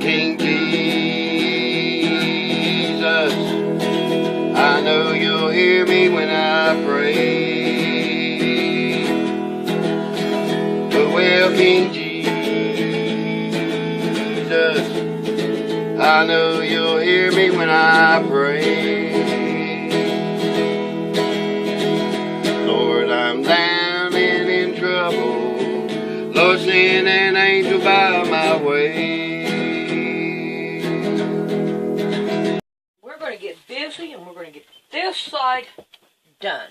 King Jesus, I know you'll hear me when I pray. But well, King Jesus, I know you'll hear me when I pray. Lord, I'm down and in trouble. Lord, send an angel by my way. We're going to get busy and we're going to get this side done.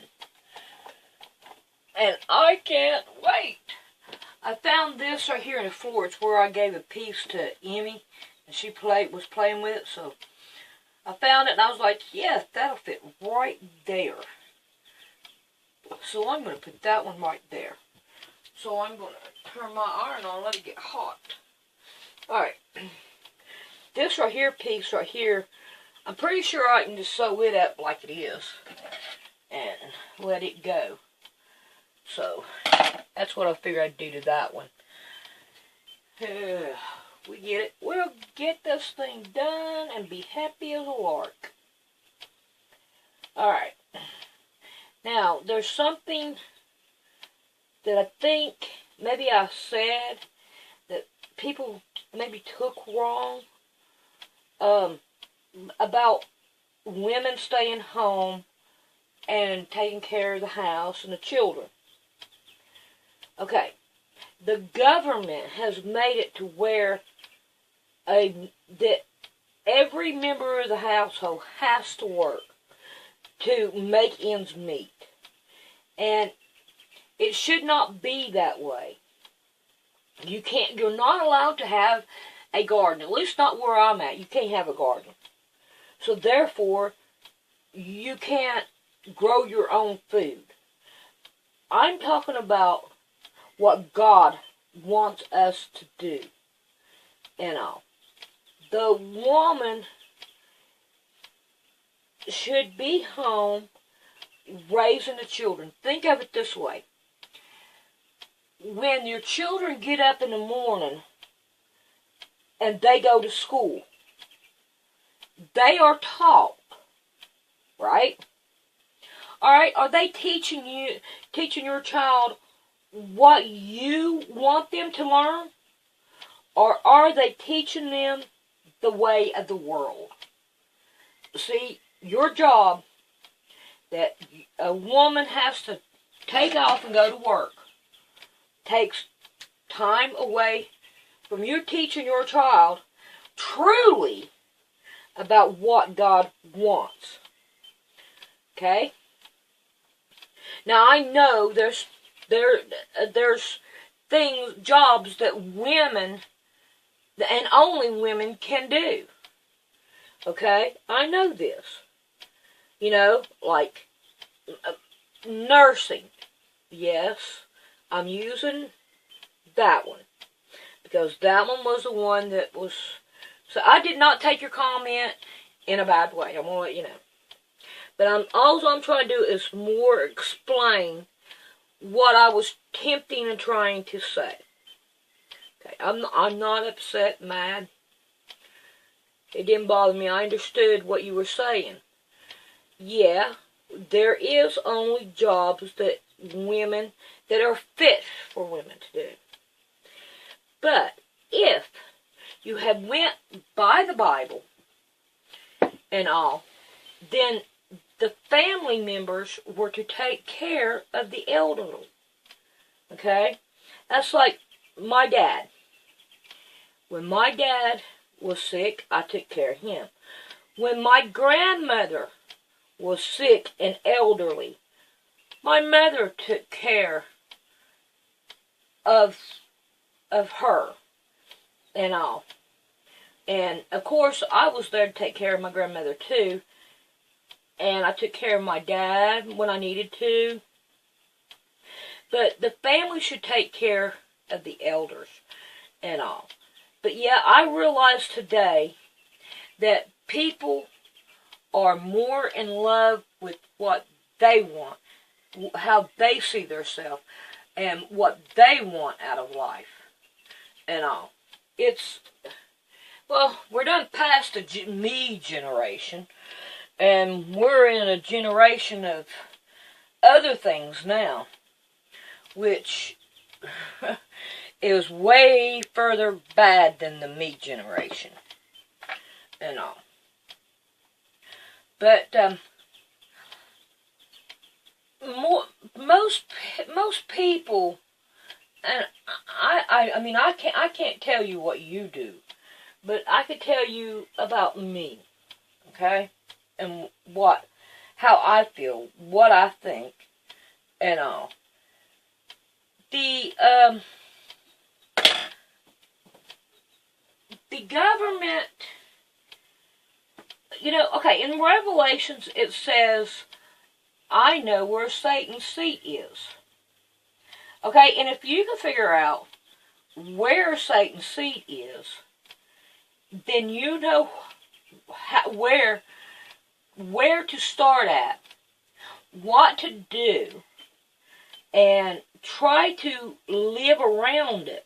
And I can't wait. I found this right here in the floor. It's where I gave a piece to Emmy, and she was playing with it. So I found it, and I was like, yes, that'll fit right there. So I'm going to put that one right there. So I'm going to turn my iron on and let it get hot. Alright. This right here, piece right here, I'm pretty sure I can just sew it up like it is. And let it go. So, that's what I figured I'd do to that one. We get it. We'll get this thing done and be happy as a lark. Alright. Now, there's something that I think maybe I said that people maybe took wrong about women staying home and taking care of the house and the children. Okay, the government has made it to where that every member of the household has to work to make ends meet. And it should not be that way. You're not allowed to have a garden, at least not where I'm at. You can't have a garden. So therefore, you can't grow your own food. I'm talking about what God wants us to do. And all. The woman should be home raising the children. Think of it this way. When your children get up in the morning and they go to school, they are taught, right? Alright, are they teaching your child what you want them to learn? Or are they teaching them the way of the world? See, your job that a woman has to take off and go to work takes time away from you teaching your child truly about what God wants. Okay? Now I know there's jobs that women and only women can do. Okay? I know this. You know, like nursing. Yes, I'm using that one. Because that one was the one that was... So I did not take your comment in a bad way. I'm going to let you know. But all I'm trying to do is more explain what I was tempting and trying to say. Okay, I'm not upset, mad. It didn't bother me. I understood what you were saying. Yeah, there is only jobs that are fit for women to do. But if you have went by the Bible and all, then the family members were to take care of the elderly. Okay? That's like my dad. When my dad was sick, I took care of him. When my grandmother was sick and elderly, my mother took care of her and all. And, of course, I was there to take care of my grandmother, too. And I took care of my dad when I needed to. But the family should take care of the elders and all. But, yeah, I realize today that people are more in love with what they want, how they see themselves, and what they want out of life and all. Well, we're done past the me generation, and we're in a generation of other things now, which is way further bad than the me generation and all. But most people, and I mean, I can't tell you what you do, but I could tell you about me, okay, and how I feel, what I think, and all. The government, okay, in Revelations it says, I know where Satan's seat is. Okay, and if you can figure out where Satan's seat is, then you know where to start at, what to do, and try to live around it.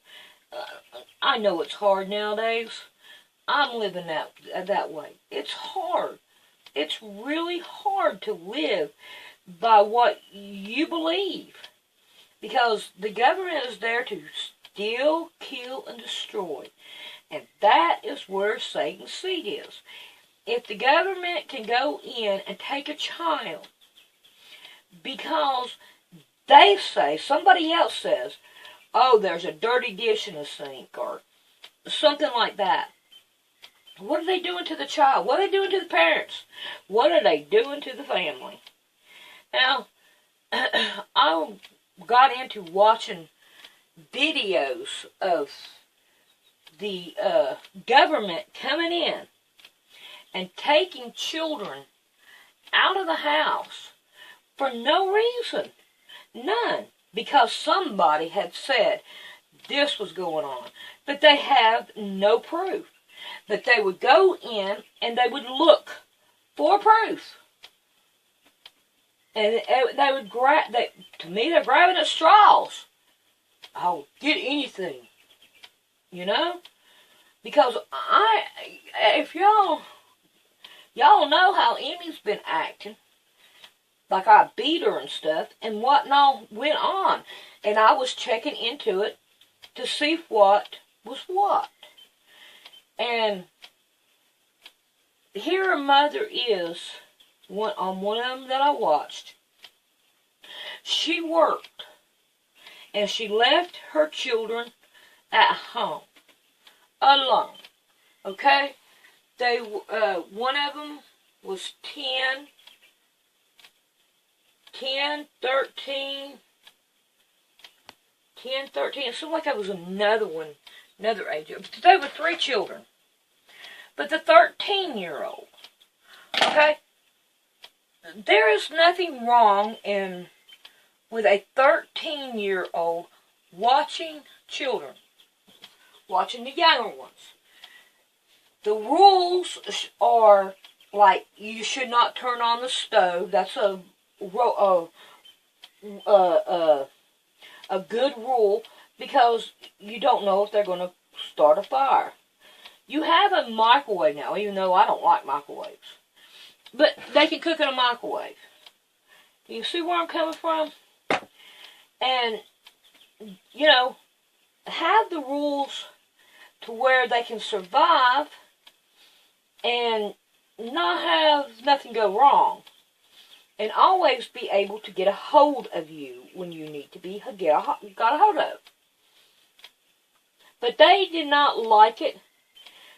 I know it's hard nowadays. I'm living that way. It's hard. It's really hard to live by what you believe, because the government is there to steal, kill, and destroy. And that is where Satan's seat is. If the government can go in and take a child because they say, somebody else says, oh, there's a dirty dish in the sink, or something like that. What are they doing to the child? What are they doing to the parents? What are they doing to the family? Now, I got into watching videos of the government coming in and taking children out of the house for no reason. None. Because somebody had said this was going on. But they have no proof. But they would go in and they would look for proof. And they would to me, they're grabbing at straws. I'll get anything. You know? Because if y'all know how Emmy's been acting, like I beat her and stuff, and what and all went on. And I was checking into it to see what was what. And here her mother is, on one of them that I watched. She worked, and she left her children at home, alone. Okay? One of them was 10, 13. It seemed like there was another age. They were 3 children. But the 13-year-old, okay, there is nothing wrong with a 13-year-old watching children, watching the younger ones. The rules are like you should not turn on the stove. That's a good rule, because you don't know if they're going to start a fire. You have a microwave now, even though I don't like microwaves. But they can cook in a microwave. Do you see where I'm coming from? And, have the rules to where they can survive and not have nothing go wrong. And always be able to get a hold of you when you need to be got a hold of. But they did not like it.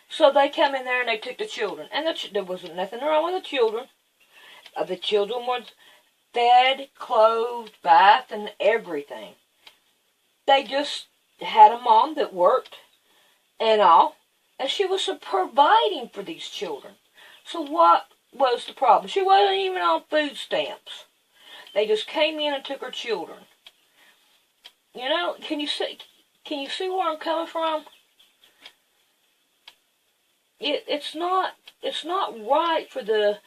So they come in there and they took the children. And there wasn't nothing wrong with the children. The children were fed, clothed, bathed, and everything. They just had a mom that worked and all. And she was providing for these children. So what was the problem? She wasn't even on food stamps. They just came in and took her children. Can you see where I'm coming from? It's not right for the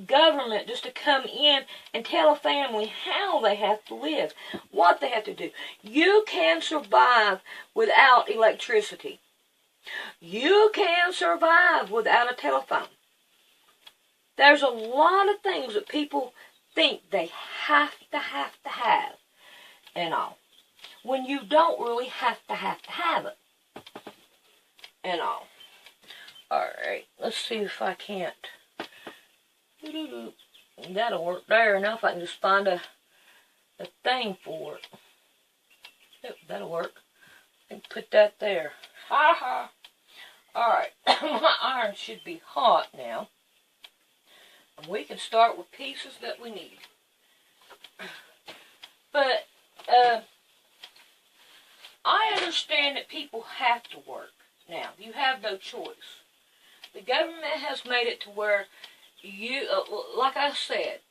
government just to come in and tell a family how they have to live, what they have to do. You can survive without electricity. You can survive without a telephone. There's a lot of things that people think they have to have and all, when you don't really have to have it and all. Alright, let's see if I can't. That'll work there enough. I can just find a thing for it. Yep, that'll work. And put that there. Ha ha. Alright, my iron should be hot now. And we can start with pieces that we need. But, I understand that people have to work. Now, you have no choice. The government has made it to where you, like I said,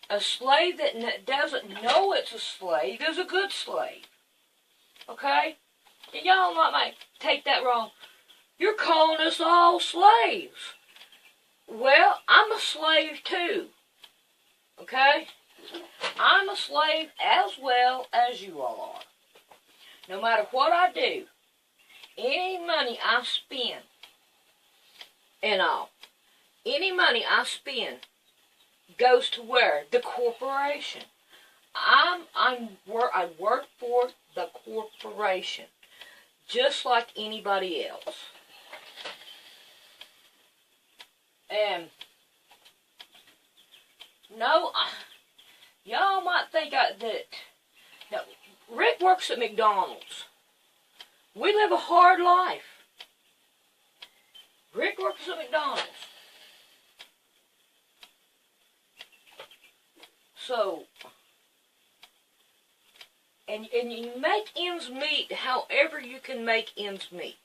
a slave that doesn't know it's a slave is a good slave. Okay? And y'all might take that wrong. You're calling us all slaves. Well, I'm a slave too. Okay? I'm a slave as well as you all are. No matter what I do, any money I spend, and all, any money I spend goes to where? The corporation. I work for the corporation, just like anybody else. And no, y'all might think that. No, Rick works at McDonald's. We live a hard life. Rick works at McDonald's. So, and you make ends meet however you can make ends meet.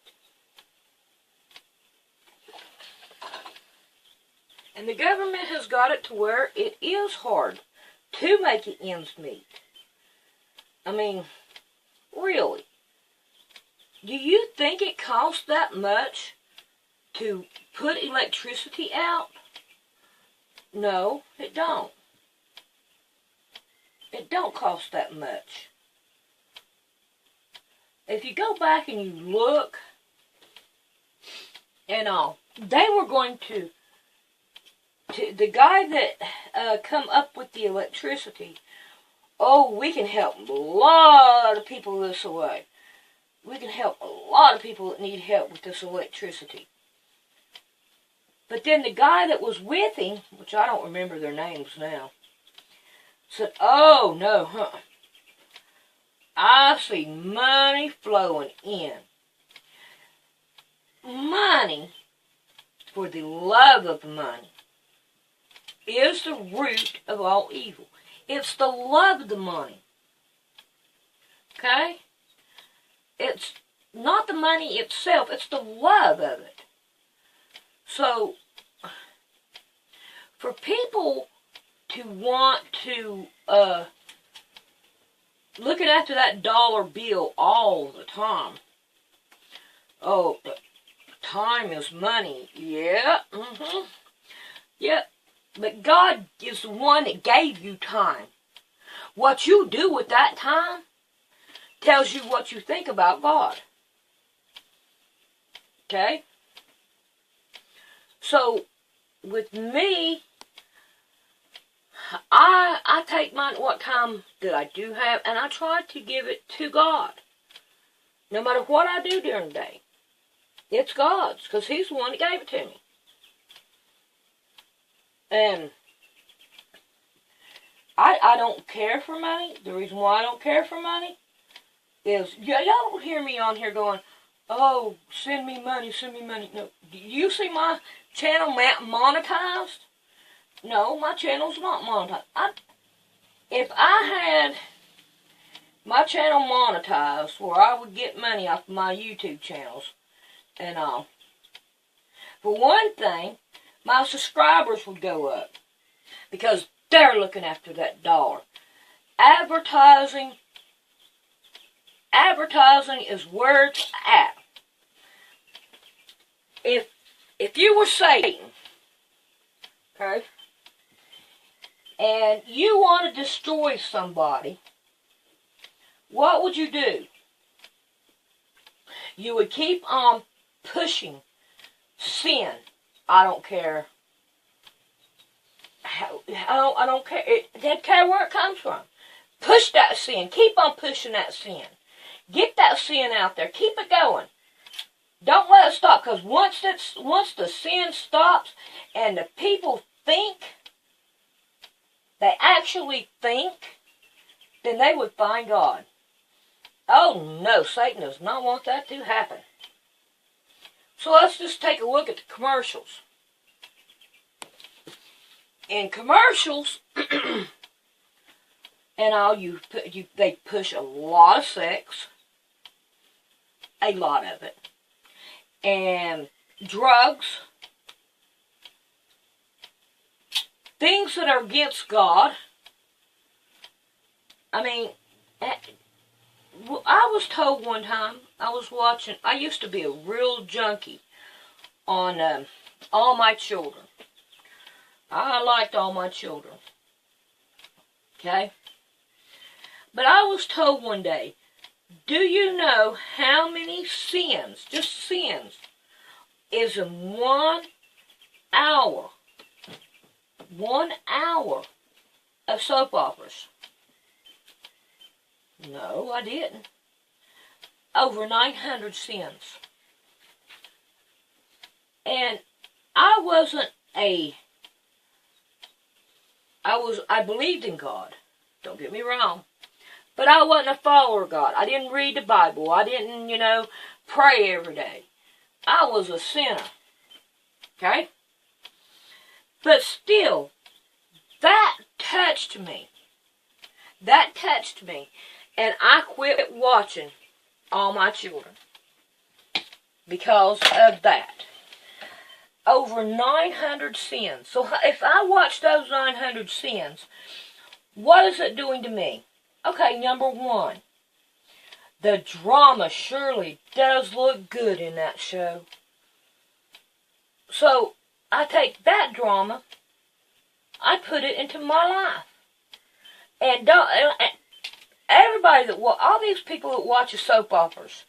And the government has got it to where it is hard to make ends meet. I mean, really. Do you think it costs that much to put electricity out? No, it don't. It don't cost that much. If you go back and you look and all, they were going to the guy that come up with the electricity, oh, we can help a lot of people this way. We can help a lot of people that need help with this electricity. But then the guy that was with him, which I don't remember their names now, said, oh, no, I see money flowing in. Money, for the love of money, is the root of all evil. It's the love of the money. Okay? It's not the money itself, it's the love of it. So, for people to want to looking after that dollar bill all the time. Oh, time is money. Yeah, Yep. But God is the one that gave you time. What you do with that time tells you what you think about God. Okay? So, with me, I take what time that I do have, and I try to give it to God. No matter what I do during the day. It's God's, because He's the one that gave it to me. And I don't care for money. The reason why I don't care for money is, y'all don't hear me on here going, oh, send me money, send me money. No, do you see my channel monetized? No, my channel's not monetized. If I had my channel monetized where I would get money off my YouTube channels and all, for one thing, my subscribers would go up because they're looking after that dollar. Advertising is where it's at. If you were Satan, okay, and you want to destroy somebody, what would you do? You would keep on pushing sin. I don't care. I don't care. It doesn't care where it comes from. Push that sin. Keep on pushing that sin. Get that sin out there. Keep it going. Don't let it stop. Because once the sin stops and the people think, they actually think, then they would find God. Oh no, Satan does not want that to happen. So let's just take a look at the commercials. In commercials, and they push a lot of sex, a lot of it, and drugs, things that are against God. I mean, I was told one time, I used to be a real junkie on All My Children. I liked All My Children. Okay? But I was told one day, do you know how many sins, just sins, is in 1 hour? 1 hour of soap operas. No, I didn't. Over 900 sins. And I believed in God. Don't get me wrong. But I wasn't a follower of God. I didn't read the Bible. I didn't, pray every day. I was a sinner. Okay? But still, that touched me. That touched me. And I quit watching All My Children because of that. Over 900 sins. So if I watch those 900 sins, what is it doing to me? Okay, number one, the drama surely does look good in that show. So I take that drama, I put it into my life. And all these people that watch the soap operas,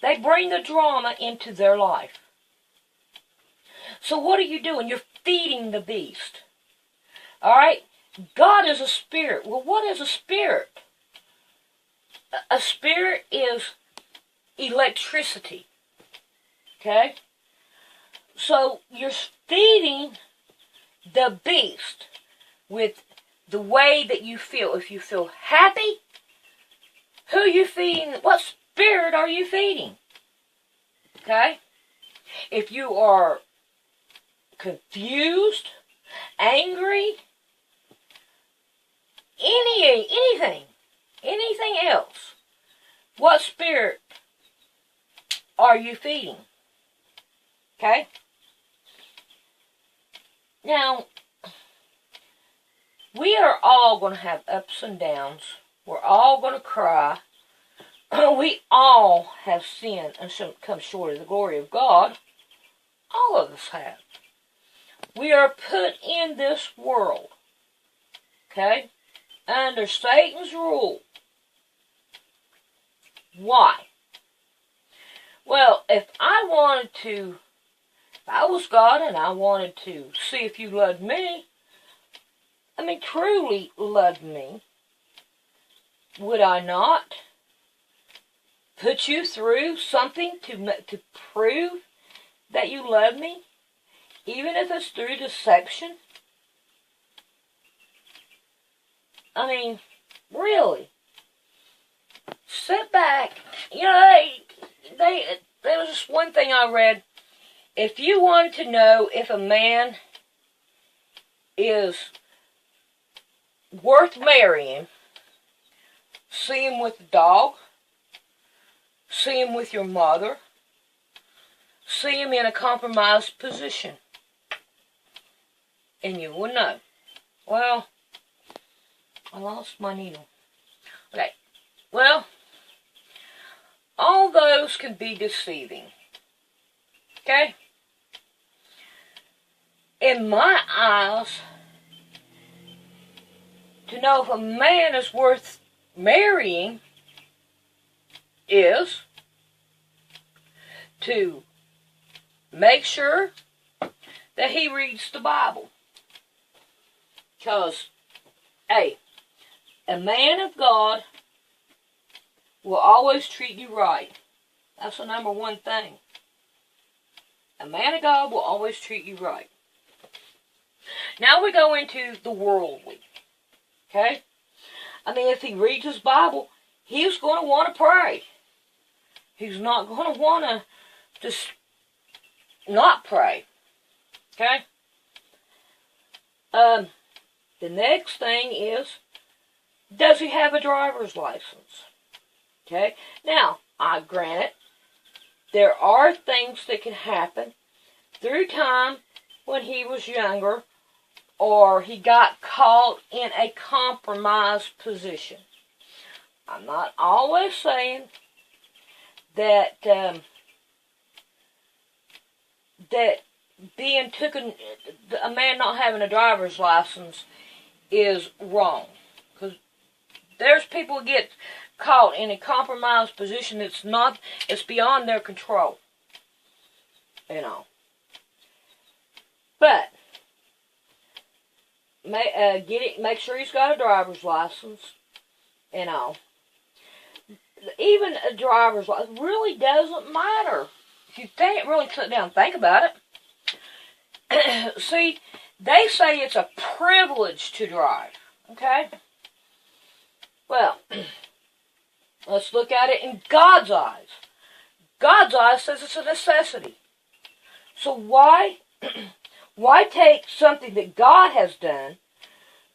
they bring the drama into their life. So what are you doing? You're feeding the beast. Alright? God is a spirit. Well, what is a spirit? A spirit is electricity. Okay? So you're feeding the beast with the way that you feel. If you feel happy, who are you feeding? What spirit are you feeding? Okay? If you are confused, angry, anything else, what spirit are you feeding? Okay? Now, we are all going to have ups and downs. We're all going to cry. We all have sinned and come short of the glory of God. All of us have. We are put in this world, okay, under Satan's rule. Why? Well, if I was God and I wanted to see if you loved me, truly loved me, would I not put you through something to prove that you love me? Even if it's through deception? Really. Sit back. There was just one thing I read. If you wanted to know if a man is worth marrying, see him with a dog, see him with your mother, see him in a compromised position, and you will know. Well, I lost my needle. Okay, well, all those can be deceiving. Okay? In my eyes, to know if a man is worth marrying is to make sure that he reads the Bible. Because, hey, a man of God will always treat you right. That's the number one thing. A man of God will always treat you right. Now we go into the worldly. Okay? I mean, if he reads his Bible, he's going to want to pray. He's not going to want to just not pray. Okay? The next thing is, does he have a driver's license? Okay? Now, I grant it, there are things that can happen through time when he was younger, or he got caught in a compromised position. I'm not always saying that that being taken, a man not having a driver's license is wrong. Because there's people who get caught in a compromised position it's beyond their control. You know. But make sure he's got a driver's license. You know. Even a driver's license really doesn't matter. If you really sit down and think about it. See, they say it's a privilege to drive. Okay? Well, let's look at it in God's eyes. God's eyes says it's a necessity. So why take something that God has done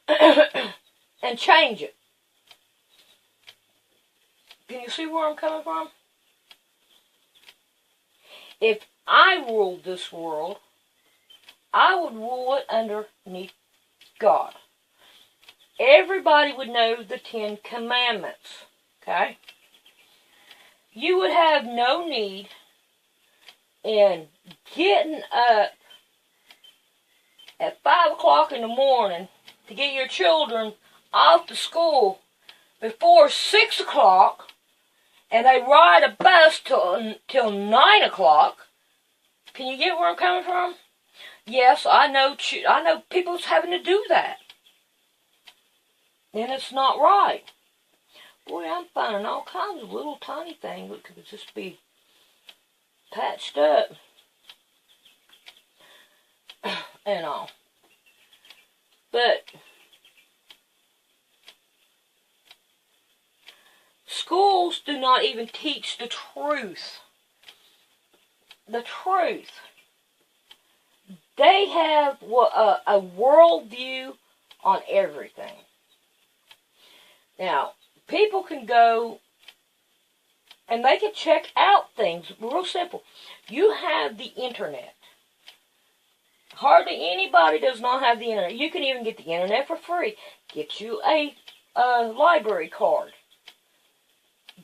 and change it? Can you see where I'm coming from? If I ruled this world, I would rule it underneath God. Everybody would know the 10 Commandments. Okay? You would have no need in getting up at 5 o'clock in the morning to get your children off to school before 6 o'clock, and they ride a bus till 9 o'clock. Can you get where I'm coming from? Yes, I know people's having to do that. And it's not right. Boy, I'm finding all kinds of little tiny things that could just be patched up. And all. But schools do not even teach the truth. The truth. They have a worldview on everything. Now, people can go and they can check out things real simple. You have the internet. Hardly anybody does not have the internet. You can even get the internet for free. Get you a library card.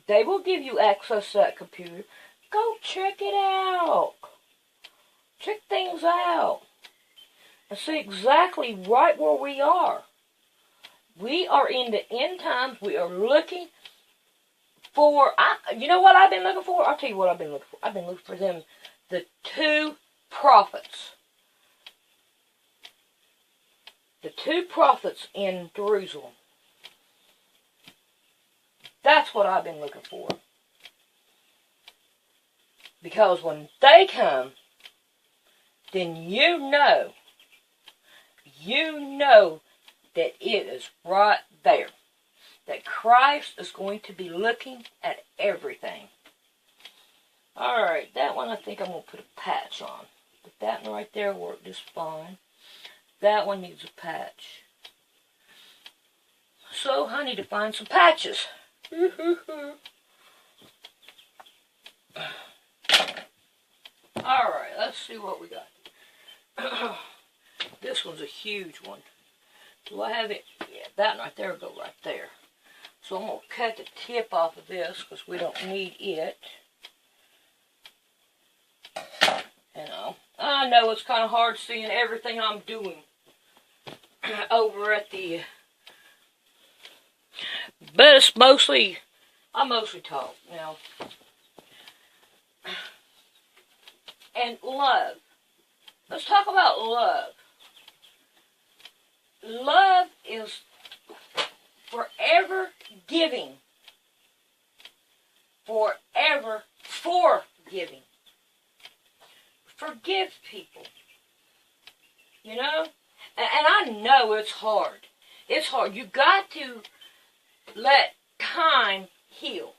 They will give you access to that computer. Go check it out. Check things out. And see exactly right where we are. We are in the end times. We are looking for, you know what I've been looking for? I'll tell you what I've been looking for. I've been looking for them, the 2 prophets. The 2 prophets in Jerusalem. That's what I've been looking for. Because when they come, then you know that it is right there. That Christ is going to be looking at everything. Alright, that one I think I'm going to put a patch on. But that one right there worked just fine. That one needs a patch. So I need to find some patches. Alright, let's see what we got. This one's a huge one. Do I have it? Yeah, that right there will go right there. So I'm going to cut the tip off of this because we don't need it. You know, I know it's kind of hard seeing everything I'm doing over at the... But it's mostly... I mostly talk, you know. And love. Let's talk about love. Love is forever giving. Forever forgiving. Forgive people. You know? And I know it's hard. It's hard. You got to let time heal.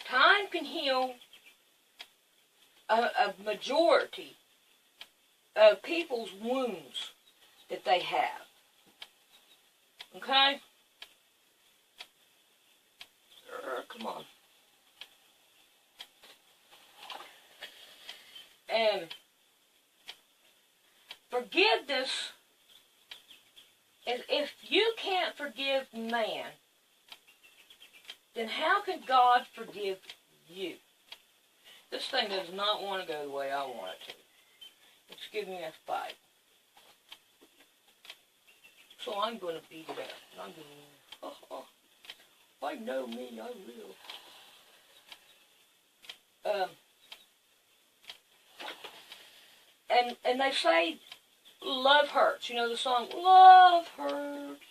Time can heal a majority of people's wounds that they have. Okay? Come on. And forgiveness, if you can't forgive man, then how can God forgive you? This thing does not want to go the way I want it to. It's giving me a fight. So I'm going to beat it up. I'm going to, if I know me, I will. And they say love hurts. You know the song, Love Hurts.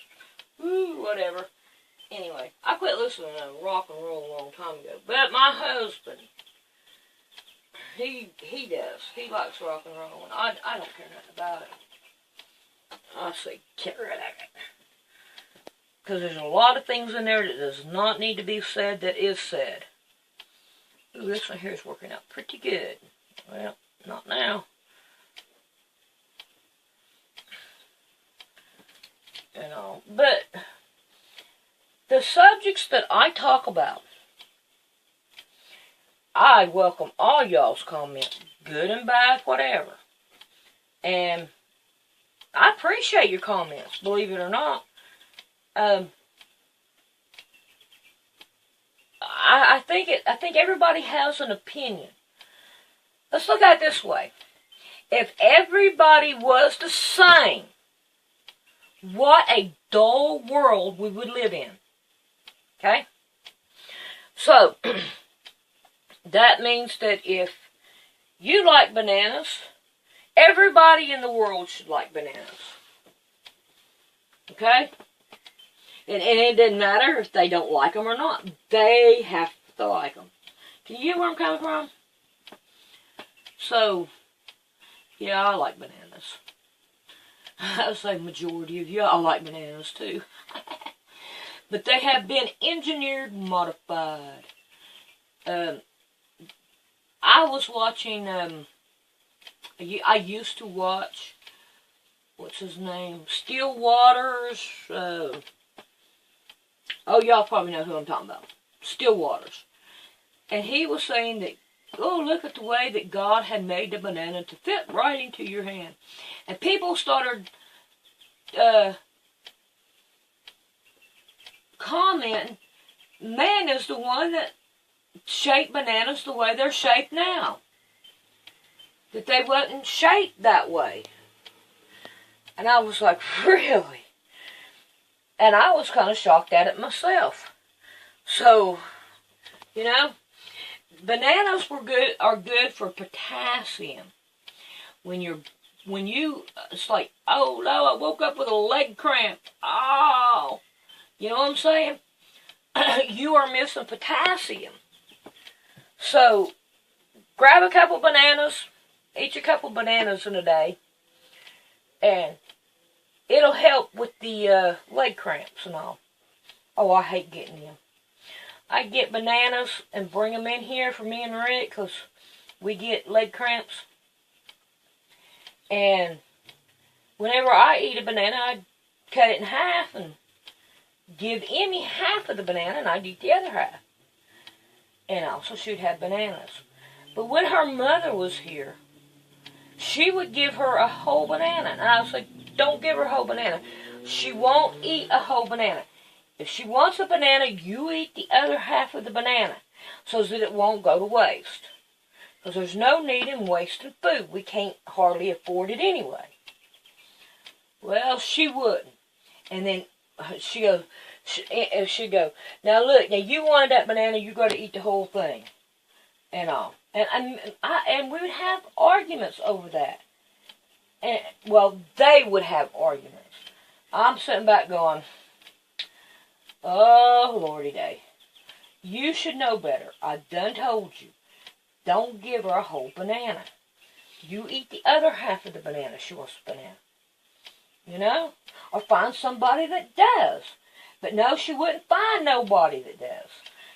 Ooh, whatever. Anyway, I quit listening to rock and roll a long time ago. But my husband, he does. He likes rock and roll. And I don't care nothing about it. I say, get rid of it. Because there's a lot of things in there that does not need to be said that is said. Ooh, this one here is working out pretty good. Well, not now. You know, but the subjects that I talk about, I welcome all y'all's comments, good and bad, whatever. And I appreciate your comments, believe it or not. I think everybody has an opinion. Let's look at it this way. If everybody was the same, what a dull world we would live in. Okay? So, that means that if you like bananas, everybody in the world should like bananas. Okay? And it doesn't matter if they don't like them or not. They have to like them. Can you hear where I'm coming from? So, yeah, I like bananas. I would say majority of y'all like bananas too. But they have been engineered, modified. I was watching, I used to watch, what's his name? Still Waters. Oh, y'all probably know who I'm talking about. Still Waters. And he was saying that, oh, look at the way that God had made the banana to fit right into your hand. And people started commenting, man is the one that shaped bananas the way they're shaped now. That they wasn't shaped that way. And I was like, really? And I was kind of shocked at it myself. So, you know, bananas are good for potassium. When you, it's like, oh no, I woke up with a leg cramp. Oh, you know what I'm saying? You are missing potassium. So, grab a couple bananas, eat a couple bananas in a day, and it'll help with the leg cramps and all. Oh, I hate getting them. I get bananas and bring them in here for me and Rick because we get leg cramps. And whenever I eat a banana, I cut it in half and give Emmy half of the banana, and I'd eat the other half. And also, she'd have bananas. But when her mother was here, she would give her a whole banana. And I was like, don't give her a whole banana. She won't eat a whole banana. If she wants a banana, you eat the other half of the banana so that it won't go to waste. Because there's no need in wasting food. We can't hardly afford it anyway. Well, she wouldn't. And then she'd go, now look, now you wanted that banana, you got to eat the whole thing. And all. And we would have arguments over that. And, well, they would have arguments. I'm sitting back going, oh, Lordy day. You should know better. I done told you. Don't give her a whole banana. You eat the other half of the banana. She wants a banana. You know? Or find somebody that does. But no, she wouldn't find nobody that does.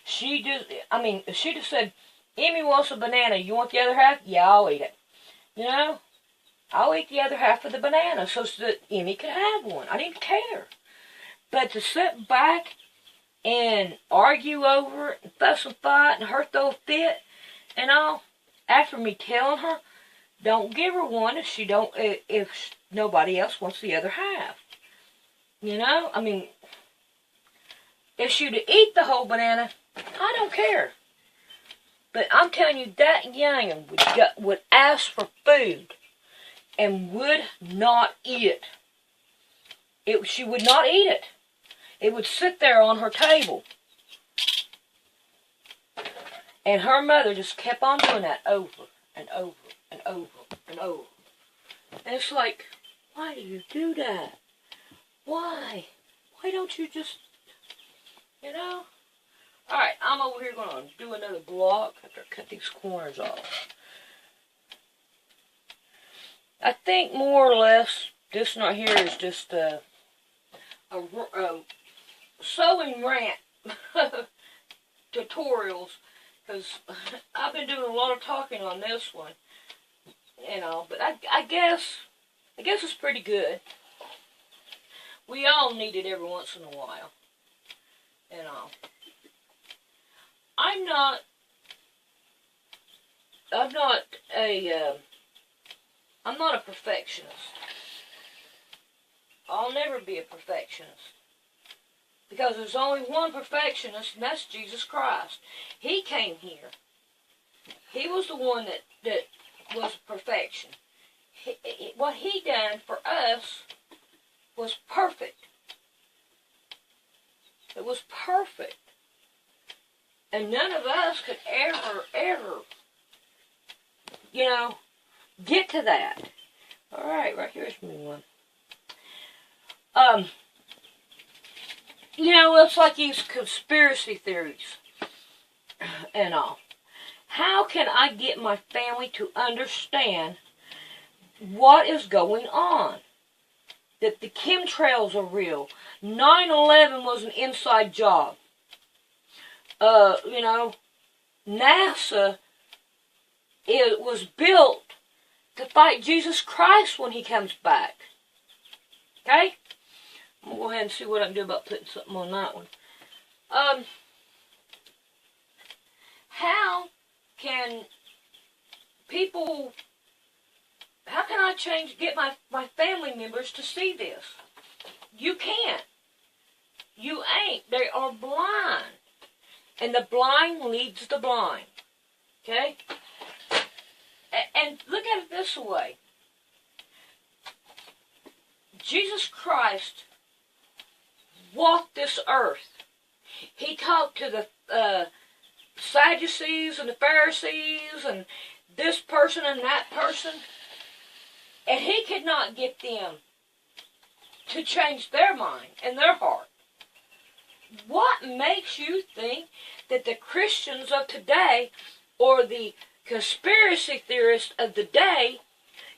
She just said, Emmy wants a banana. You want the other half? Yeah, I'll eat it. You know? I'll eat the other half of the banana so that Emmy could have one. I didn't care. But to sit back and argue over it and fuss and fight and her throw a fit and all, after me telling her, don't give her one if nobody else wants the other half. You know? I mean, if she'd eat the whole banana, I don't care. But I'm telling you, that young'un would ask for food and would not eat it. She would not eat it. It would sit there on her table. And her mother just kept on doing that over and over and over and over. And it's like, why do you do that? Why? Why don't you just, you know? Alright, I'm over here going to do another block after I cut these corners off. I think more or less this right here is just a sewing rant tutorials, because I've been doing a lot of talking on this one, you know, but I guess it's pretty good. We all need it every once in a while, you know. I'm not a perfectionist. I'll never be a perfectionist. Because there's only one perfectionist, and that's Jesus Christ. He came here. He was the one that was perfection. What he done for us was perfect. It was perfect. And none of us could ever, you know, get to that. Alright, right here's me one. You know, it's like these conspiracy theories and all. How can I get my family to understand what is going on? That the chemtrails are real. 9/11 was an inside job. You know, NASA, it was built to fight Jesus Christ when he comes back. Okay? I'm going to go ahead and see what I can do about putting something on that one. How can I get my family members to see this? You can't. You ain't. They are blind. And the blind leads the blind. Okay? And look at it this way. Jesus Christ walked this earth. He talked to the Sadducees and the Pharisees and this person and that person. And he could not get them to change their mind and their heart. What makes you think that the Christians of today or the conspiracy theorists of the day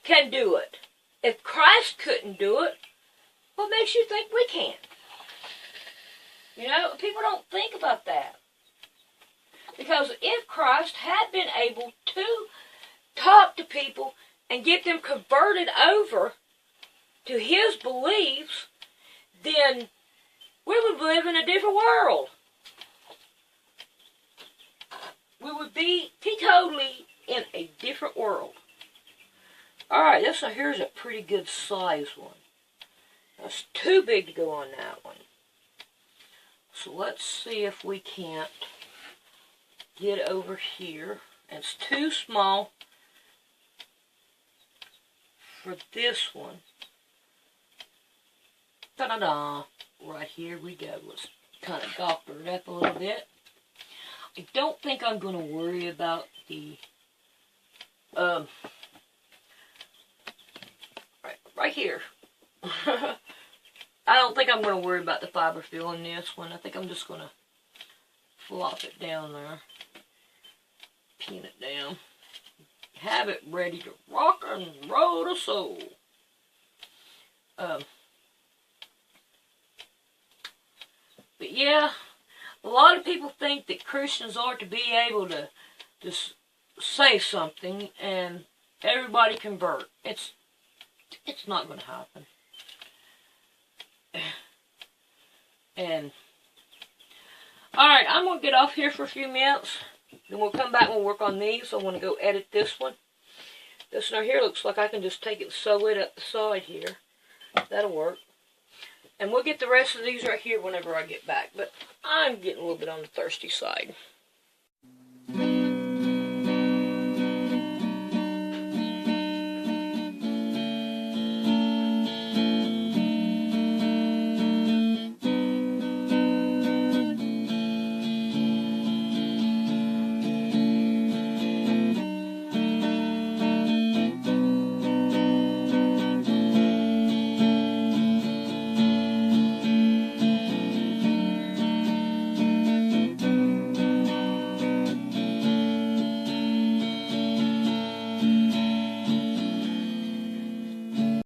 can do it? If Christ couldn't do it, what makes you think we can? You know, people don't think about that. Because if Christ had been able to talk to people and get them converted over to his beliefs, then we would live in a different world. We would be totally in a different world. Alright, here's a pretty good size one. That's too big to go on that one. So let's see if we can't get over here. It's too small for this one. Ta-da-da! Right here we go. Let's kind of gawk it up a little bit. I don't think I'm going to worry about the right here. I don't think I'm going to worry about the fiber fill in this one. I think I'm just going to flop it down there. Pin it down. Have it ready to rock and roll the soul. But yeah, a lot of people think that Christians are to be able to just say something and everybody convert. It's not going to happen. And alright, I'm going to get off here for a few minutes. Then we'll come back and we'll work on these. I want to go edit this one. This one right here looks like I can just take it and sew it up the side here. That'll work. And we'll get the rest of these right here whenever I get back. But I'm getting a little bit on the thirsty side.